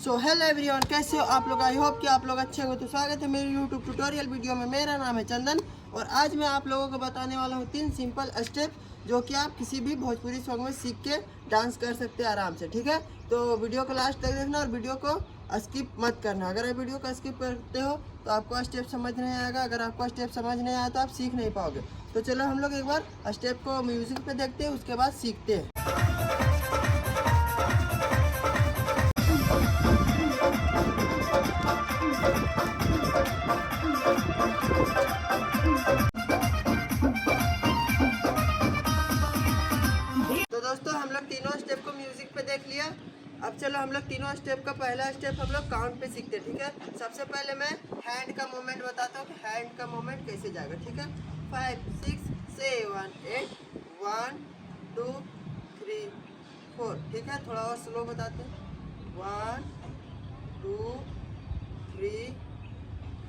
So hello everyone, कैसे हो आप लोग। आई होप कि आप लोग अच्छे हो। तो स्वागत है मेरे यूट्यूब ट्यूटोरियल वीडियो में। मेरा नाम है चंदन और आज मैं आप लोगों को बताने वाला हूँ 3 सिंपल स्टेप जो कि आप किसी भी भोजपुरी सॉन्ग में सीख के डांस कर सकते हैं आराम से। ठीक है, तो वीडियो को लास्ट तक देखना और वीडियो को स्किप मत करना। अगर आप वीडियो को स्किप करते हो तो आपको स्टेप समझ नहीं आएगा। अगर आपको स्टेप समझ नहीं आया तो आप सीख नहीं पाओगे। तो चलो हम लोग एक बार स्टेप को म्यूजिक पे देखते हैं, उसके बाद सीखते हैं। तो दोस्तों हम लोग तीनों स्टेप को म्यूजिक पे देख लिया। अब चलो हम लोग तीनों स्टेप का पहला स्टेप हम लोग काउंट पे सीखते हैं। ठीक है, सबसे पहले मैं हैंड का मूवमेंट बताता हूँ कि हैंड का मूवमेंट कैसे जाएगा। ठीक है, 5 6 7 8 1 2 3 4। ठीक है, थोड़ा और स्लो बताते हैं। 1 2 3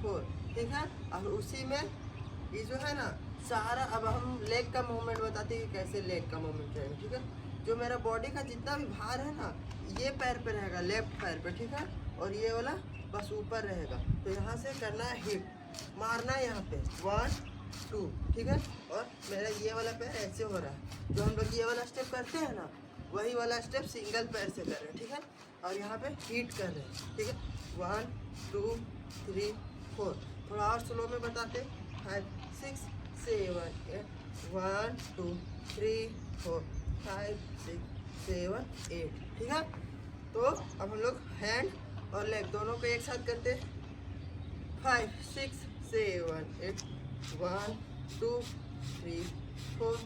4। ठीक है, और उसी में ये जो है ना सारा, अब हम लेग का मूवमेंट बताते हैं कि कैसे लेग का मूवमेंट करेंगे। ठीक है, जो मेरा बॉडी का जितना भी भार है ना ये पैर पे रहेगा, लेफ्ट पैर पे। ठीक है, और ये वाला बस ऊपर रहेगा। तो यहाँ से करना है हिप, मारना है यहाँ पे 1 2। ठीक है, और मेरा ये वाला पैर ऐसे हो रहा है। जो हम लोग ये वाला स्टेप करते हैं ना वही वाला स्टेप सिंगल पैर से कर रहे हैं। ठीक है, और यहाँ पे हिट कर रहे हैं। ठीक है, 1 2 3 4। थोड़ा और स्लो में बताते, 5 6 7 8 1 2 3 4 5 6 7 8। ठीक है, तो अब हम लोग हैंड और लेग दोनों को एक साथ करते हैं। 5 6 7 8 1 2 3 4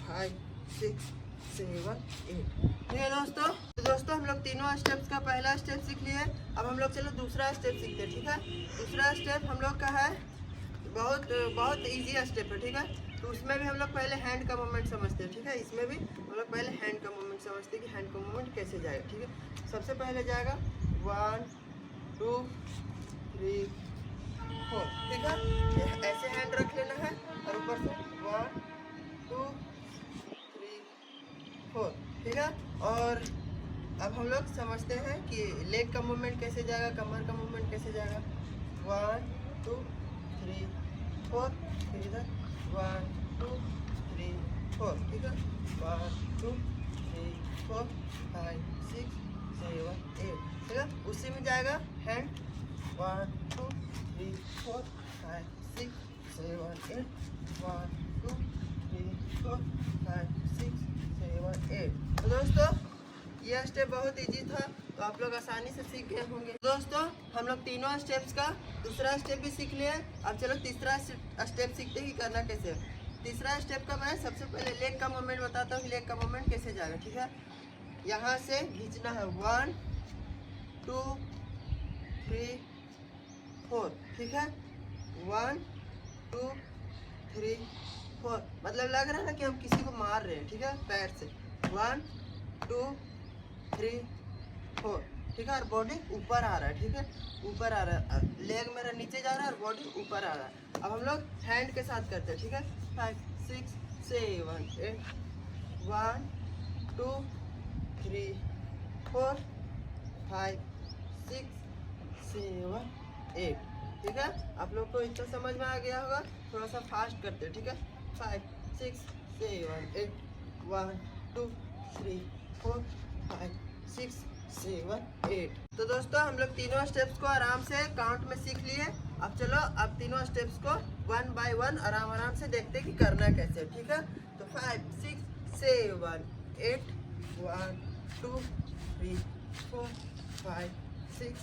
5 6 7 8। ठीक है दोस्तों हम लोग तीनों स्टेप्स का पहला स्टेप सीख लिए। अब हम लोग चलो दूसरा स्टेप सीखते हैं। ठीक है, दूसरा स्टेप हम लोग का है बहुत इजी स्टेप है। ठीक है, तो उसमें भी हम लोग पहले हैंड का मूवमेंट समझते हैं। ठीक है, इसमें भी हम लोग पहले हैंड का मूवमेंट समझते हैं कि हैंड का मूवमेंट कैसे जाएगा। ठीक है, सबसे पहले जाएगा 1 2 3 4। ठीक है, ऐसे हैंड रख लेना है और ऊपर से 1 2 3 4। ठीक है, और अब हम लोग समझते हैं कि लेग का मूवमेंट कैसे जाएगा, कमर का मूवमेंट कैसे जाएगा। 1 2 3 4। फिर इधर 1 2 3 4। ठीक है, 1 2 3 4 5 6 7 8। ठीक है, उसी में जाएगा हैंड 1 2 3 4 5 6 7 8 1 2 3 4 5 6 7 8। तो दोस्तों ये स्टेप बहुत इजी था, तो आप लोग आसानी से सीख गए होंगे। दोस्तों हम लोग तीनों स्टेप्स का दूसरा स्टेप भी सीख लिया। अब चलो तीसरा स्टेप सीखते हैं कि करना कैसे। तीसरा स्टेप का मैं सबसे पहले लेग का मूवमेंट बताता हूँ कि लेग का मूवमेंट कैसे जाएगा। ठीक है, यहाँ से खींचना है 1 2 3 4। ठीक है, 1 2 3 4। मतलब लग रहा है ना कि हम किसी को मार रहे हैं। ठीक है, पैर से 1 2 3 4। ठीक है, और बॉडी ऊपर आ रहा है। ठीक है, ऊपर आ रहा है, लेग मेरा नीचे जा रहा है और बॉडी ऊपर आ रहा है। अब हम लोग हैंड के साथ करते हैं। ठीक है, 5 6 7 8 1 2 3 4 5 6 7 8। ठीक है, आप लोग को इतना समझ में आ गया होगा। थोड़ा सा फास्ट करते हैं। ठीक है, 5 6 7 8 1 2 3 4 5 6 7 8। तो दोस्तों हम लोग तीनों स्टेप्स को आराम से काउंट में सीख लिए। अब चलो अब तीनों स्टेप्स को 1 बाय 1 आराम से देखते हैं कि करना कैसे। ठीक है, तो 5 6 7 8 1 2 3 4 5 6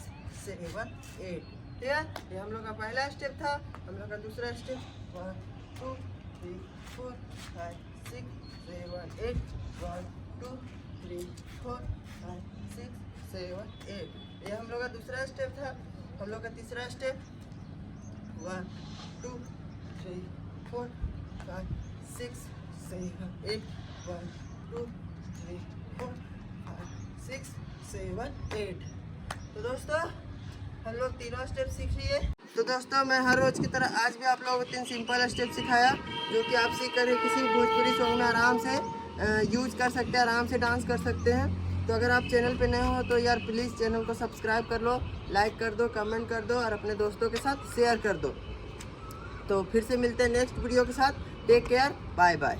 7 8। ठीक है, ये हम लोग का पहला स्टेप था। हम लोग का दूसरा स्टेप 1 2 3 4 5 6 7 8 1 2 3 4 5 6 7 8। ये हम लोग का दूसरा स्टेप था। हम लोग का तीसरा स्टेप 1 2 3 4 5 6 7 8 1 2 3 4 5 6 7 8। तो दोस्तों हम लोग तीनों स्टेप सीख लिए। तो दोस्तों मैं हर रोज़ की तरह आज भी आप लोगों को 3 सिंपल स्टेप सिखाया जो कि आप सीख कर किसी भोजपुरी सॉन्ग में आराम से यूज कर सकते हैं, आराम से डांस कर सकते हैं। तो अगर आप चैनल पे नए हो तो यार प्लीज़ चैनल को सब्सक्राइब कर लो, लाइक कर दो, कमेंट कर दो और अपने दोस्तों के साथ शेयर कर दो। तो फिर से मिलते हैं नेक्स्ट वीडियो के साथ। Take care, bye bye.